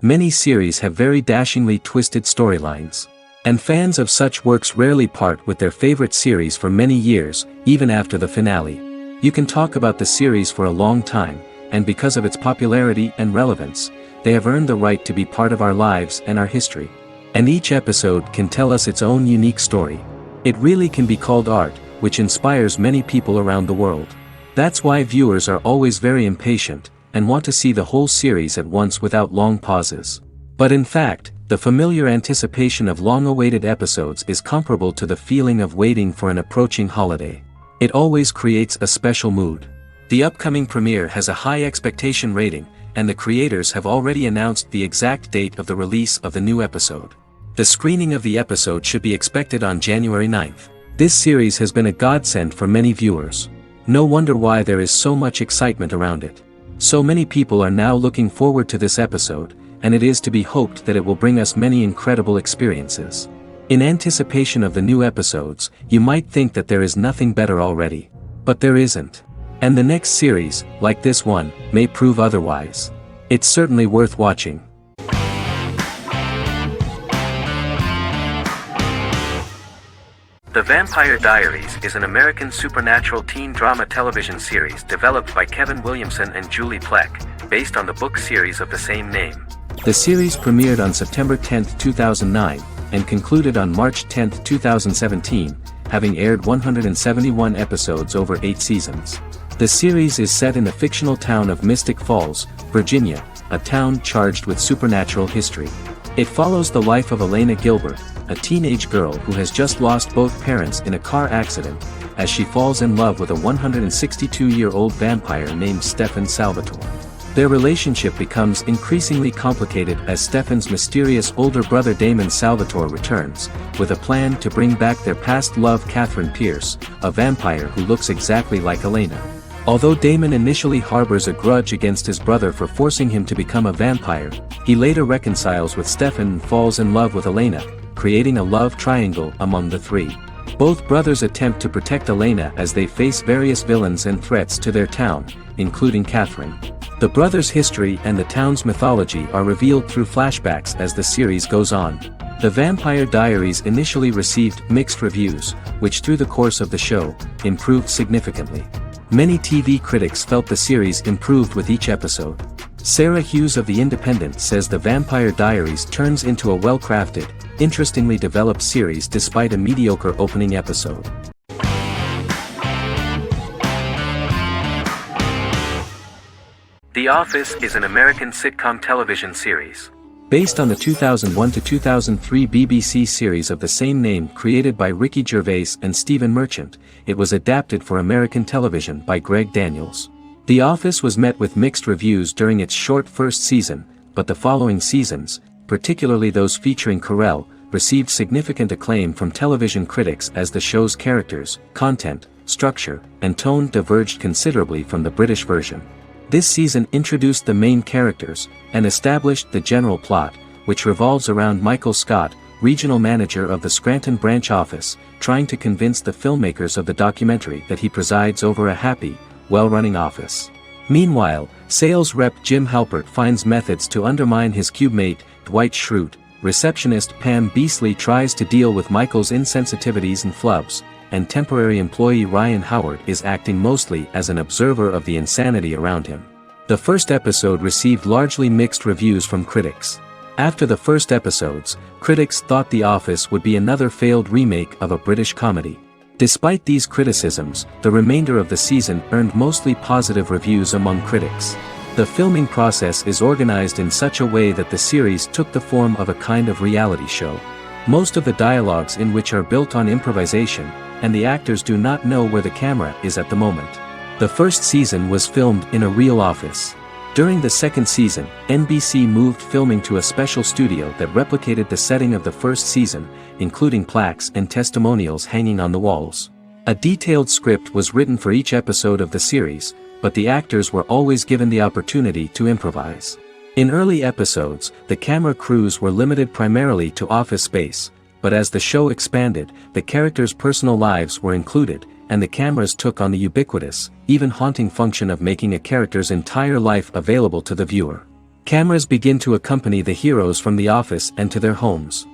Many series have very dashingly twisted storylines. And fans of such works rarely part with their favorite series for many years, even after the finale. You can talk about the series for a long time, and because of its popularity and relevance, they have earned the right to be part of our lives and our history. And each episode can tell us its own unique story. It really can be called art, which inspires many people around the world. That's why viewers are always very impatient, and want to see the whole series at once without long pauses. But in fact, the familiar anticipation of long-awaited episodes is comparable to the feeling of waiting for an approaching holiday. It always creates a special mood. The upcoming premiere has a high expectation rating, and the creators have already announced the exact date of the release of the new episode. The screening of the episode should be expected on January 9th. This series has been a godsend for many viewers. No wonder why there is so much excitement around it. So many people are now looking forward to this episode, and it is to be hoped that it will bring us many incredible experiences. In anticipation of the new episodes, you might think that there is nothing better already. But there isn't. And the next series, like this one, may prove otherwise. It's certainly worth watching. The Vampire Diaries is an American supernatural teen drama television series developed by Kevin Williamson and Julie Plec, based on the book series of the same name. The series premiered on September 10, 2009, and concluded on March 10, 2017, having aired 171 episodes over 8 seasons. The series is set in the fictional town of Mystic Falls, Virginia, a town charged with supernatural history. It follows the life of Elena Gilbert, a teenage girl who has just lost both parents in a car accident, as she falls in love with a 162-year-old vampire named Stefan Salvatore. Their relationship becomes increasingly complicated as Stefan's mysterious older brother Damon Salvatore returns, with a plan to bring back their past love Catherine Pierce, a vampire who looks exactly like Elena. Although Damon initially harbors a grudge against his brother for forcing him to become a vampire, he later reconciles with Stefan and falls in love with Elena, creating a love triangle among the three. Both brothers attempt to protect Elena as they face various villains and threats to their town, including Catherine. The brothers' history and the town's mythology are revealed through flashbacks as the series goes on. The Vampire Diaries initially received mixed reviews, which through the course of the show, improved significantly. Many TV critics felt the series improved with each episode. Sarah Hughes of The Independent says The Vampire Diaries turns into a well-crafted, interestingly developed series despite a mediocre opening episode. The Office is an American sitcom television series. Based on the 2001 to 2003 BBC series of the same name created by Ricky Gervais and Stephen Merchant, it was adapted for American television by Greg Daniels. The Office was met with mixed reviews during its short first season, but the following seasons, particularly those featuring Carell, received significant acclaim from television critics as the show's characters, content, structure, and tone diverged considerably from the British version. This season introduced the main characters, and established the general plot, which revolves around Michael Scott, regional manager of the Scranton branch office, trying to convince the filmmakers of the documentary that he presides over a happy, well-running office. Meanwhile, sales rep Jim Halpert finds methods to undermine his cube mate, Dwight Schrute. Receptionist Pam Beasley tries to deal with Michael's insensitivities and flubs, and temporary employee Ryan Howard is acting mostly as an observer of the insanity around him. The first episode received largely mixed reviews from critics. After the first episodes, critics thought The Office would be another failed remake of a British comedy. Despite these criticisms, the remainder of the season earned mostly positive reviews among critics. The filming process is organized in such a way that the series took the form of a kind of reality show. Most of the dialogues in which are built on improvisation, and the actors do not know where the camera is at the moment. The first season was filmed in a real office. During the second season, NBC moved filming to a special studio that replicated the setting of the first season, including plaques and testimonials hanging on the walls. A detailed script was written for each episode of the series, but the actors were always given the opportunity to improvise. In early episodes, the camera crews were limited primarily to office space, but as the show expanded, the characters' personal lives were included, and the cameras took on the ubiquitous, even haunting function of making a character's entire life available to the viewer. Cameras begin to accompany the heroes from the office and to their homes.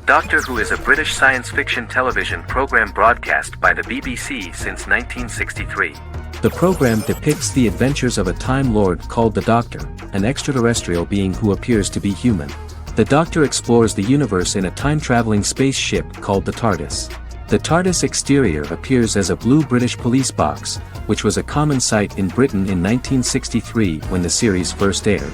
Doctor Who is a British science fiction television program broadcast by the BBC since 1963. The program depicts the adventures of a Time Lord called the Doctor, an extraterrestrial being who appears to be human. The Doctor explores the universe in a time-traveling spaceship called the TARDIS. The TARDIS exterior appears as a blue British police box, which was a common sight in Britain in 1963 when the series first aired.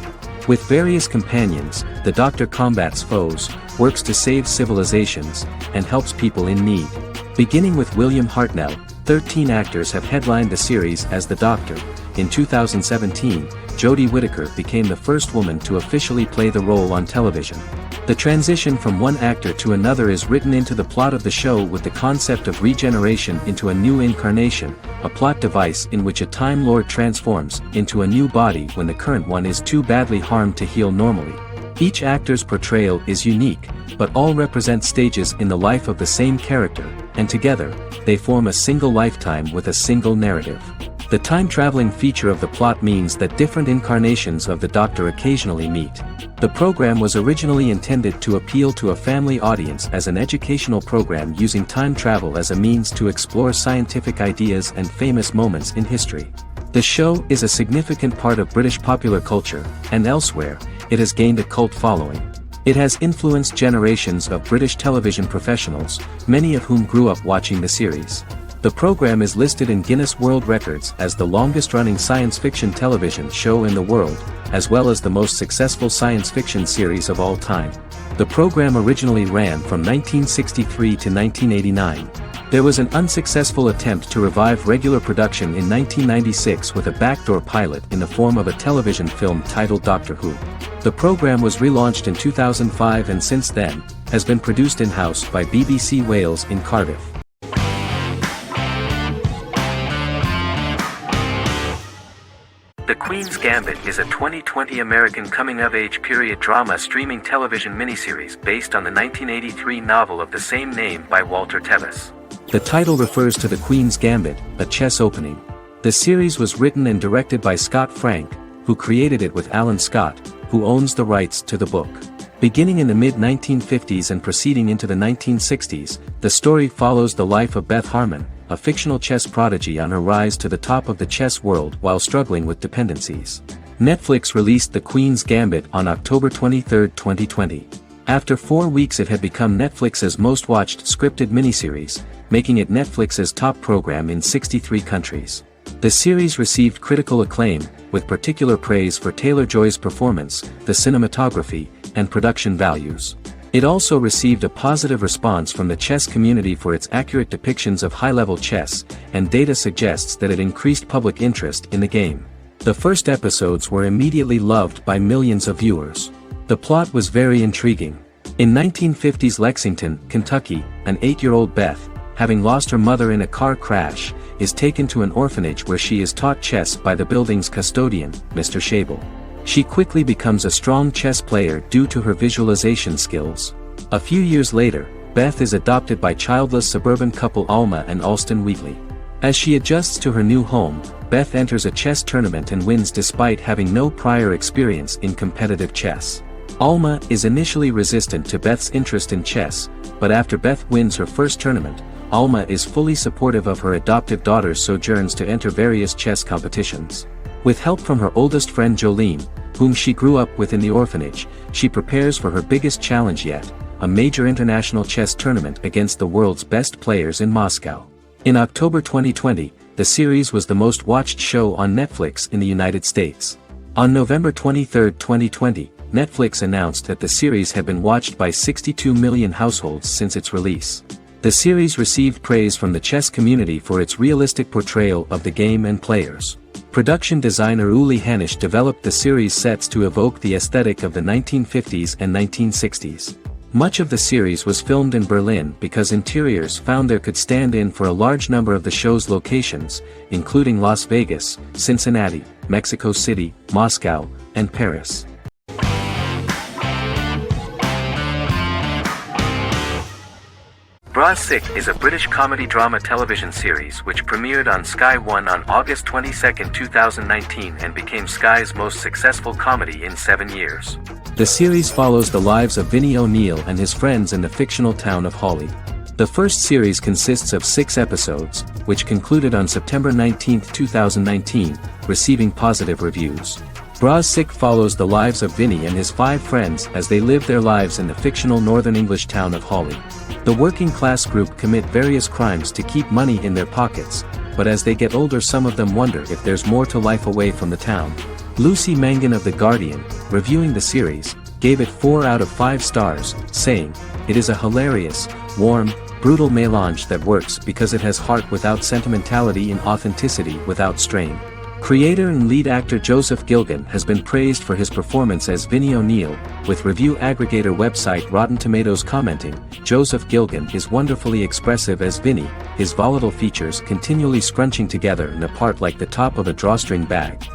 With various companions, the Doctor combats foes, works to save civilizations, and helps people in need. Beginning with William Hartnell, 13 actors have headlined the series as the Doctor. In 2017, Jodie Whittaker became the first woman to officially play the role on television. The transition from one actor to another is written into the plot of the show with the concept of regeneration into a new incarnation, a plot device in which a Time Lord transforms into a new body when the current one is too badly harmed to heal normally. Each actor's portrayal is unique, but all represent stages in the life of the same character, and together, they form a single lifetime with a single narrative. The time-traveling feature of the plot means that different incarnations of the Doctor occasionally meet. The program was originally intended to appeal to a family audience as an educational program using time travel as a means to explore scientific ideas and famous moments in history. The show is a significant part of British popular culture, and elsewhere, it has gained a cult following. It has influenced generations of British television professionals, many of whom grew up watching the series. The program is listed in Guinness World Records as the longest-running science fiction television show in the world, as well as the most successful science fiction series of all time. The program originally ran from 1963 to 1989. There was an unsuccessful attempt to revive regular production in 1996 with a backdoor pilot in the form of a television film titled Doctor Who. The program was relaunched in 2005 and since then, has been produced in-house by BBC Wales in Cardiff. The Queen's Gambit is a 2020 American coming-of-age period drama streaming television miniseries based on the 1983 novel of the same name by Walter Tevis. The title refers to the Queen's Gambit, a chess opening. The series was written and directed by Scott Frank, who created it with Alan Scott, who owns the rights to the book. Beginning in the mid-1950s and proceeding into the 1960s, the story follows the life of Beth Harmon, a fictional chess prodigy on her rise to the top of the chess world while struggling with dependencies. Netflix released The Queen's Gambit on October 23, 2020. After 4 weeks it had become Netflix's most watched scripted miniseries, making it Netflix's top program in 63 countries. The series received critical acclaim, with particular praise for Taylor-Joy's performance, the cinematography, and production values. It also received a positive response from the chess community for its accurate depictions of high-level chess, and data suggests that it increased public interest in the game. The first episodes were immediately loved by millions of viewers. The plot was very intriguing. In 1950s Lexington, Kentucky, an 8-year-old Beth, having lost her mother in a car crash, is taken to an orphanage where she is taught chess by the building's custodian, Mr. Schabel. She quickly becomes a strong chess player due to her visualization skills. A few years later, Beth is adopted by childless suburban couple Alma and Alston Wheatley. As she adjusts to her new home, Beth enters a chess tournament and wins despite having no prior experience in competitive chess. Alma is initially resistant to Beth's interest in chess, but after Beth wins her first tournament, Alma is fully supportive of her adoptive daughter's sojourns to enter various chess competitions. With help from her oldest friend Jolene, whom she grew up with in the orphanage, she prepares for her biggest challenge yet, a major international chess tournament against the world's best players in Moscow. In October 2020, the series was the most watched show on Netflix in the United States. On November 23, 2020, Netflix announced that the series had been watched by 62 million households since its release. The series received praise from the chess community for its realistic portrayal of the game and players. Production designer Uli Hanisch developed the series sets to evoke the aesthetic of the 1950s and 1960s. Much of the series was filmed in Berlin because interiors found there could stand in for a large number of the show's locations, including Las Vegas, Cincinnati, Mexico City, Moscow, and Paris. Bras Sick is a British comedy drama television series which premiered on Sky One on August 22, 2019 and became Sky's most successful comedy in 7 years. The series follows the lives of Vinnie O'Neill and his friends in the fictional town of Hawley. The first series consists of 6 episodes, which concluded on September 19, 2019, receiving positive reviews. Bras Sick follows the lives of Vinnie and his 5 friends as they live their lives in the fictional Northern English town of Hawley. The working class group commit various crimes to keep money in their pockets, but as they get older some of them wonder if there's more to life away from the town. Lucy Mangan of The Guardian, reviewing the series, gave it 4 out of 5 stars, saying, "It is a hilarious, warm, brutal melange that works because it has heart without sentimentality and authenticity without strain." Creator and lead actor Joseph Gilgun has been praised for his performance as Vinnie O'Neill, with review aggregator website Rotten Tomatoes commenting, "Joseph Gilgun is wonderfully expressive as Vinnie, his volatile features continually scrunching together and apart like the top of a drawstring bag."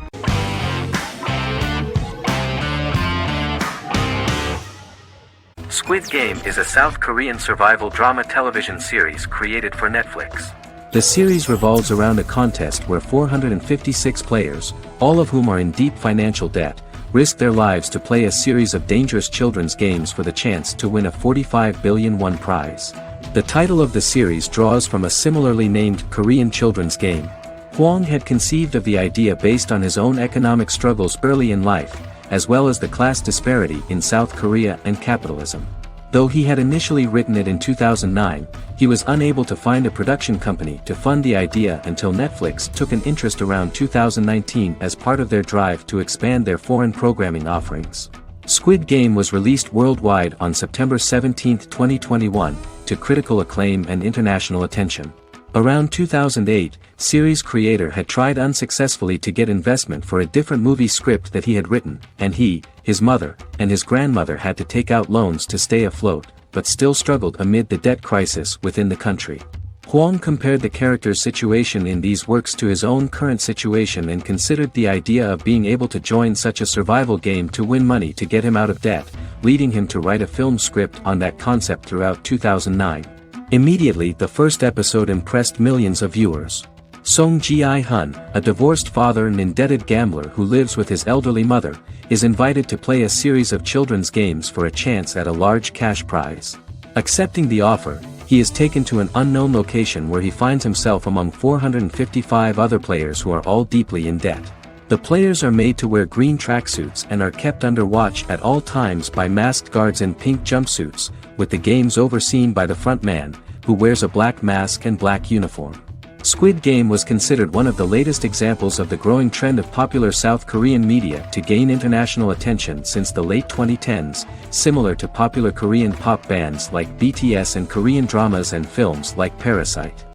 Squid Game is a South Korean survival drama television series created for Netflix. The series revolves around a contest where 456 players, all of whom are in deep financial debt, risk their lives to play a series of dangerous children's games for the chance to win a 45 billion won prize. The title of the series draws from a similarly named Korean children's game. Hwang had conceived of the idea based on his own economic struggles early in life, as well as the class disparity in South Korea and capitalism. Though he had initially written it in 2009, he was unable to find a production company to fund the idea until Netflix took an interest around 2019 as part of their drive to expand their foreign programming offerings. Squid Game was released worldwide on September 17, 2021, to critical acclaim and international attention. Around 2008, series creator had tried unsuccessfully to get investment for a different movie script that he had written, and he, his mother, and his grandmother had to take out loans to stay afloat, but still struggled amid the debt crisis within the country. Hwang compared the character's situation in these works to his own current situation and considered the idea of being able to join such a survival game to win money to get him out of debt, leading him to write a film script on that concept throughout 2009. Immediately the first episode impressed millions of viewers. Song Ji-hun, a divorced father and indebted gambler who lives with his elderly mother, is invited to play a series of children's games for a chance at a large cash prize. Accepting the offer, he is taken to an unknown location where he finds himself among 455 other players who are all deeply in debt. The players are made to wear green tracksuits and are kept under watch at all times by masked guards in pink jumpsuits, with the games overseen by the front man, who wears a black mask and black uniform. Squid Game was considered one of the latest examples of the growing trend of popular South Korean media to gain international attention since the late 2010s, similar to popular Korean pop bands like BTS and Korean dramas and films like Parasite.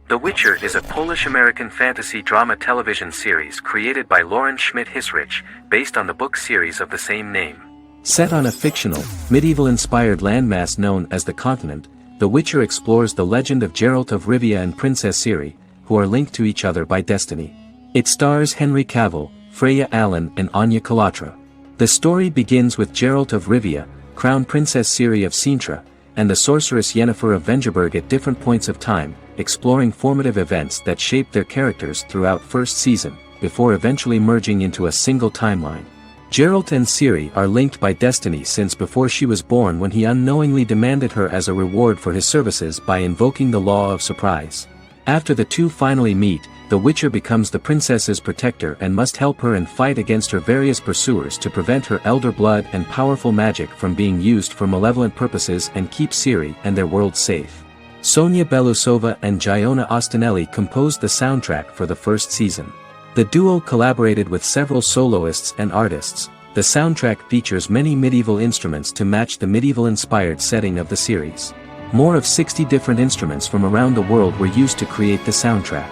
The Witcher is a Polish-American fantasy drama television series created by Lauren Schmidt-Hissrich, based on the book series of the same name. Set on a fictional, medieval-inspired landmass known as the Continent, The Witcher explores the legend of Geralt of Rivia and Princess Ciri, who are linked to each other by destiny. It stars Henry Cavill, Freya Allan and Anya Chalotra. The story begins with Geralt of Rivia, Crown Princess Ciri of Sintra, and the sorceress Yennefer of Vengerberg at different points of time, exploring formative events that shaped their characters throughout first season, before eventually merging into a single timeline. Geralt and Ciri are linked by destiny since before she was born when he unknowingly demanded her as a reward for his services by invoking the law of surprise. After the two finally meet, the Witcher becomes the princess's protector and must help her and fight against her various pursuers to prevent her elder blood and powerful magic from being used for malevolent purposes and keep Ciri and their world safe. Sonia Belousova and Giona Ostinelli composed the soundtrack for the first season. The duo collaborated with several soloists and artists. The soundtrack features many medieval instruments to match the medieval-inspired setting of the series. More of 60 different instruments from around the world were used to create the soundtrack.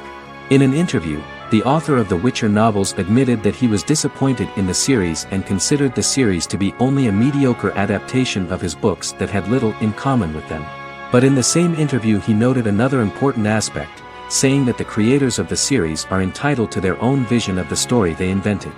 In an interview, the author of the Witcher novels admitted that he was disappointed in the series and considered the series to be only a mediocre adaptation of his books that had little in common with them. But in the same interview he noted another important aspect, saying that the creators of the series are entitled to their own vision of the story they invented.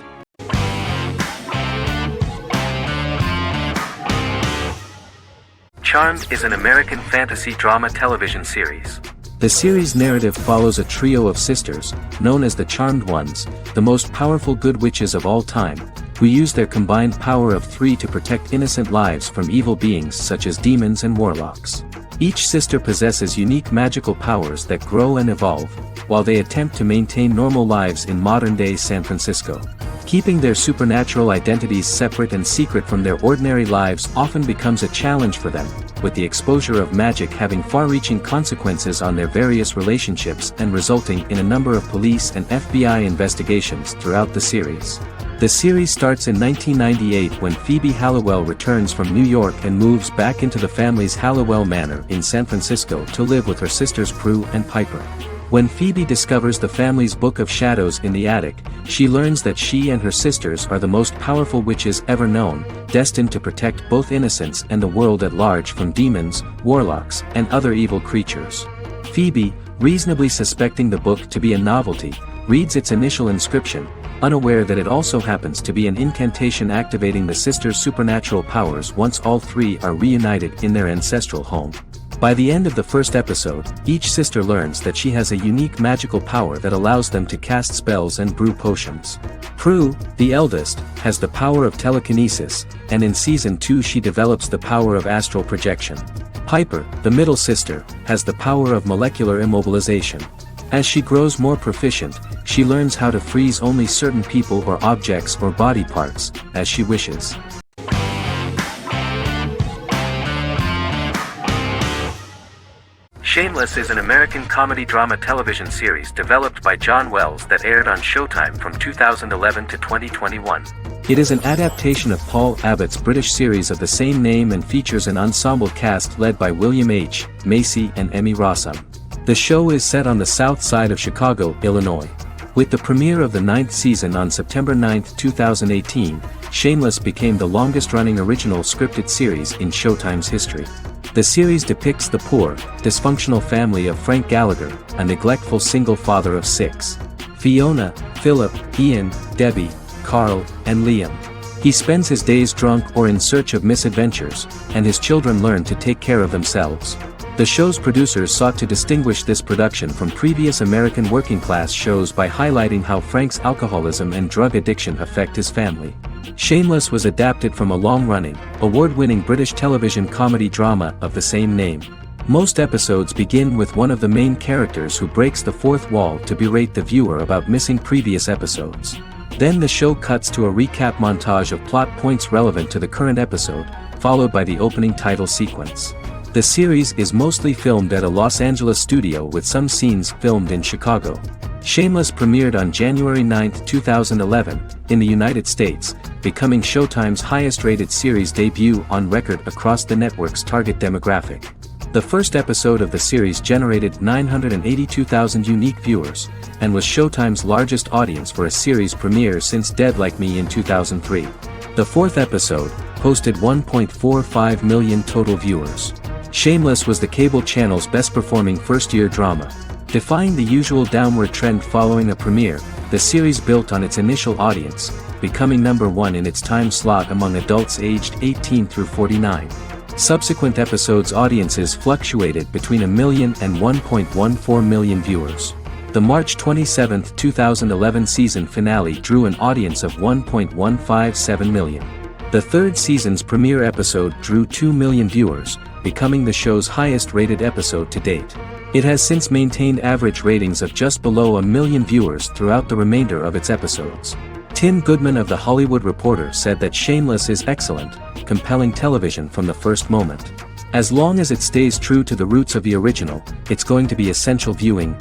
Charmed is an American fantasy drama television series. The series' narrative follows a trio of sisters, known as the Charmed Ones, the most powerful good witches of all time, who use their combined power of three to protect innocent lives from evil beings such as demons and warlocks. Each sister possesses unique magical powers that grow and evolve, while they attempt to maintain normal lives in modern-day San Francisco. Keeping their supernatural identities separate and secret from their ordinary lives often becomes a challenge for them, with the exposure of magic having far-reaching consequences on their various relationships and resulting in a number of police and FBI investigations throughout the series. The series starts in 1998 when Phoebe Halliwell returns from New York and moves back into the family's Halliwell Manor in San Francisco to live with her sisters Prue and Piper. When Phoebe discovers the family's Book of Shadows in the attic, she learns that she and her sisters are the most powerful witches ever known, destined to protect both innocents and the world at large from demons, warlocks, and other evil creatures. Phoebe, reasonably suspecting the book to be a novelty, reads its initial inscription, unaware that it also happens to be an incantation activating the sisters' supernatural powers once all three are reunited in their ancestral home. By the end of the first episode, each sister learns that she has a unique magical power that allows them to cast spells and brew potions. Prue, the eldest, has the power of telekinesis, and in Season 2 she develops the power of astral projection. Piper, the middle sister, has the power of molecular immobilization. As she grows more proficient, she learns how to freeze only certain people or objects or body parts, as she wishes. Shameless is an American comedy drama television series developed by John Wells that aired on Showtime from 2011 to 2021. It is an adaptation of Paul Abbott's British series of the same name and features an ensemble cast led by William H. Macy and Emmy Rossum. The show is set on the south side of Chicago, Illinois. With the premiere of the 9th season on September 9, 2018, Shameless became the longest-running original scripted series in Showtime's history. The series depicts the poor, dysfunctional family of Frank Gallagher, a neglectful single father of 6. Fiona, Philip, Ian, Debbie, Carl, and Liam. He spends his days drunk or in search of misadventures, and his children learn to take care of themselves. The show's producers sought to distinguish this production from previous American working-class shows by highlighting how Frank's alcoholism and drug addiction affect his family. Shameless was adapted from a long-running, award-winning British television comedy drama of the same name. Most episodes begin with one of the main characters who breaks the fourth wall to berate the viewer about missing previous episodes. Then the show cuts to a recap montage of plot points relevant to the current episode, followed by the opening title sequence. The series is mostly filmed at a Los Angeles studio with some scenes filmed in Chicago. Shameless premiered on January 9, 2011, in the United States, becoming Showtime's highest-rated series debut on record across the network's target demographic. The first episode of the series generated 982,000 unique viewers, and was Showtime's largest audience for a series premiere since Dead Like Me in 2003. The fourth episode posted 1.45 million total viewers. Shameless was the cable channel's best-performing first-year drama. Defying the usual downward trend following a premiere, the series built on its initial audience, becoming number 1 in its time slot among adults aged 18 through 49. Subsequent episodes' audiences fluctuated between 1 million and 1.14 million viewers. The March 27, 2011 season finale drew an audience of 1.157 million. The third season's premiere episode drew 2 million viewers, becoming the show's highest-rated episode to date. It has since maintained average ratings of just below 1 million viewers throughout the remainder of its episodes. Tim Goodman of The Hollywood Reporter said that Shameless is excellent, compelling television from the first moment. As long as it stays true to the roots of the original, it's going to be essential viewing.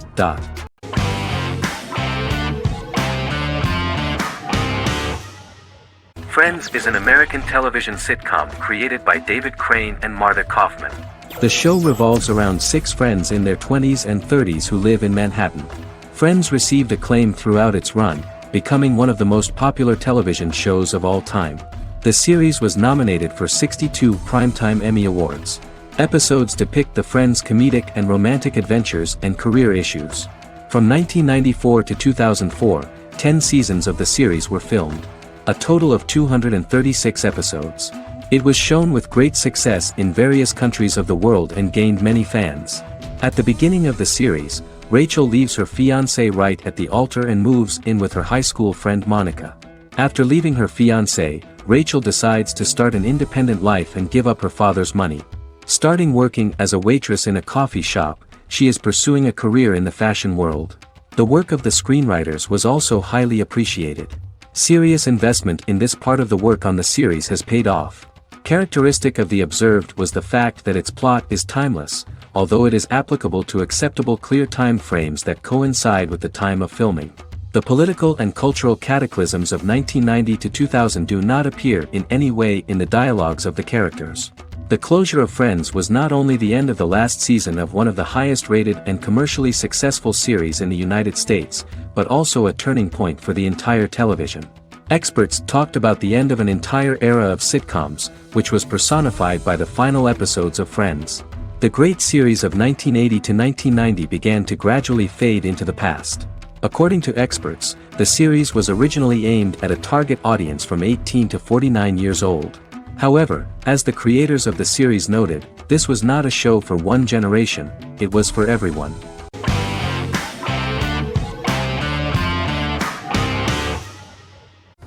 Friends is an American television sitcom created by David Crane and Martha Kaufman. The show revolves around 6 friends in their 20s and 30s who live in Manhattan. Friends received acclaim throughout its run, becoming one of the most popular television shows of all time. The series was nominated for 62 Primetime Emmy Awards. Episodes depict the friends' comedic and romantic adventures and career issues. From 1994 to 2004, 10 seasons of the series were filmed. A total of 236 episodes. It was shown with great success in various countries of the world and gained many fans. At the beginning of the series, Rachel leaves her fiancé right at the altar and moves in with her high school friend Monica. After leaving her fiancé, Rachel decides to start an independent life and give up her father's money. Starting working as a waitress in a coffee shop, she is pursuing a career in the fashion world. The work of the screenwriters was also highly appreciated. Serious investment in this part of the work on the series has paid off. Characteristic of The Observed was the fact that its plot is timeless, although it is applicable to acceptable clear time frames that coincide with the time of filming. The political and cultural cataclysms of 1990 to 2000 do not appear in any way in the dialogues of the characters. The closure of Friends was not only the end of the last season of one of the highest-rated and commercially successful series in the United States, but also a turning point for the entire television. Experts talked about the end of an entire era of sitcoms, which was personified by the final episodes of Friends. The great series of 1980 to 1990 began to gradually fade into the past. According to experts, the series was originally aimed at a target audience from 18 to 49 years old. However, as the creators of the series noted, this was not a show for one generation, it was for everyone.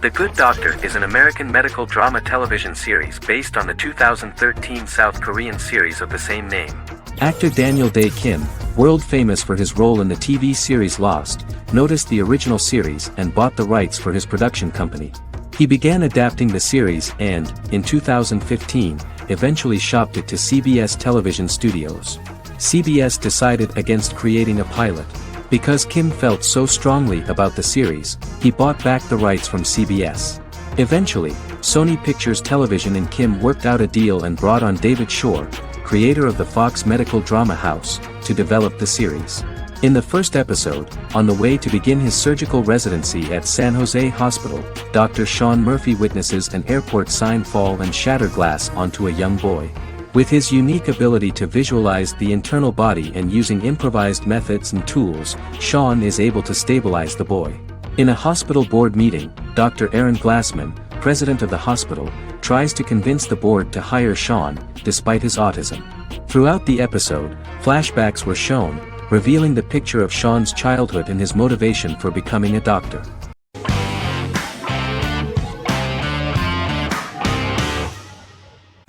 The Good Doctor is an American medical drama television series based on the 2013 South Korean series of the same name. Actor Daniel Dae Kim, world famous for his role in the TV series Lost, noticed the original series and bought the rights for his production company. He began adapting the series and, in 2015, eventually shopped it to CBS Television Studios. CBS decided against creating a pilot. Because Kim felt so strongly about the series, he bought back the rights from CBS. Eventually, Sony Pictures Television and Kim worked out a deal and brought on David Shore, creator of the Fox medical drama house, to develop the series. In the first episode, on the way to begin his surgical residency at San Jose Hospital, Dr. Sean Murphy witnesses an airport sign fall and shatter glass onto a young boy. With his unique ability to visualize the internal body and using improvised methods and tools, Sean is able to stabilize the boy. In a hospital board meeting, Dr. Aaron Glassman, president of the hospital, tries to convince the board to hire Sean, despite his autism. Throughout the episode, flashbacks were shown, revealing the picture of Sean's childhood and his motivation for becoming a doctor.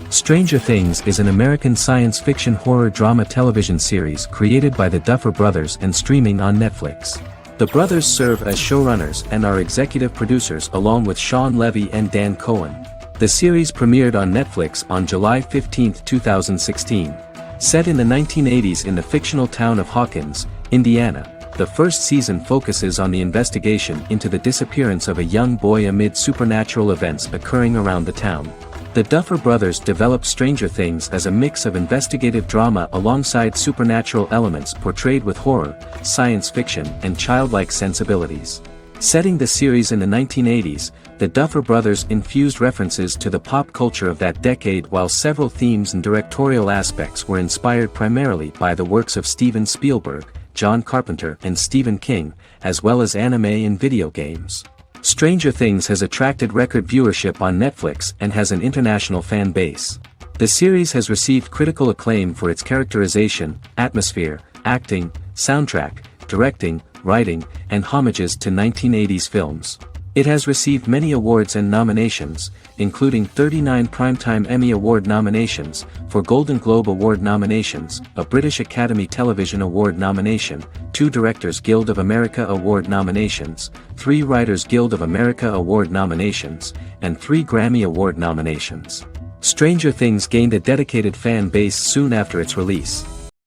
Stranger Things is an American science fiction horror drama television series created by the Duffer Brothers and streaming on Netflix. The brothers serve as showrunners and are executive producers along with Sean Levy and Dan Cohen. The series premiered on Netflix on July 15, 2016. Set in the 1980s in the fictional town of Hawkins, Indiana, the first season focuses on the investigation into the disappearance of a young boy amid supernatural events occurring around the town. The Duffer Brothers developed Stranger Things as a mix of investigative drama alongside supernatural elements portrayed with horror, science fiction, and childlike sensibilities. Setting the series in the 1980s, the Duffer Brothers infused references to the pop culture of that decade while several themes and directorial aspects were inspired primarily by the works of Steven Spielberg, John Carpenter and Stephen King, as well as anime and video games. Stranger Things has attracted record viewership on Netflix and has an international fan base. The series has received critical acclaim for its characterization, atmosphere, acting, soundtrack, directing, writing, and homages to 1980s films. It has received many awards and nominations, including 39 Primetime Emmy Award nominations, 4 Golden Globe Award nominations, a British Academy Television Award nomination, 2 Directors Guild of America Award nominations, 3 Writers Guild of America Award nominations, and 3 Grammy Award nominations. Stranger Things gained a dedicated fan base soon after its release.